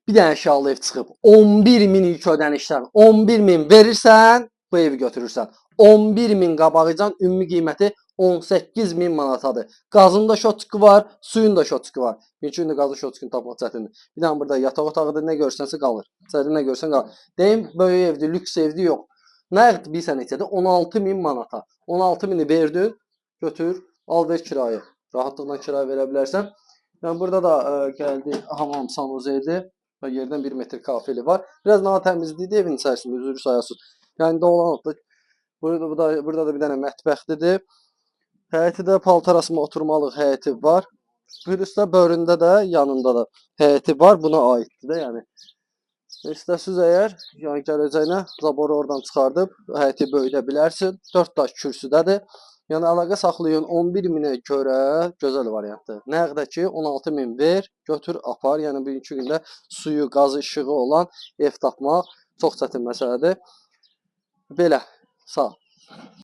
bir dənə eşyalı ev çıxıb 11.000 ilk ödənişdən 11.000 verirsən, bu evi götürürsən. 11.000 qabağıcan ümumi qiyməti 18.000 manatadır. Qazın da şotçuku var, suyun da şotçuku var. Çünki indi qazın şotçukunu tapmaq çətindir. Bir dənə burada yataq otağıdır, nə görsənsə qalır. İçəridə nə görsən qalır. Deyim, böyük evdir, lüks evdir, yox. Nəqd bilsən neçədir? 16.000 manata. 16.000-i verdin, götür, al ver kirayı. Rahatlıqla kirayə verə bilərsən. Yəni burada da gəldi hamam sanuzeli və yerdən 1 metr kafeli var. Biraz daha təmizlidir evin içərisində, üzrü sayasız. Yəni dolanıb da burada da bir dənə mətbəxlidir. Həyətidə paltar asma oturmalıq həyəti var. Birisi də böründə də yanında da həyəti var. Buna aiddir də, yəni. İstəsiz əgər, yəni gələcəyinə zaboru oradan çıxardıb həyəti böyüdə bilərsin. 4 daş kürsüdədir. Yəni əlaqə saxlayın 11.000-ə görə gözəl variantdır. Nəğdə ki 16.000 ver, götür, apar. Yəni bugünkü gündə suyu, qazı, işığı olan ev tapmaq çox çətin məsələdir. Belə, sağ ol.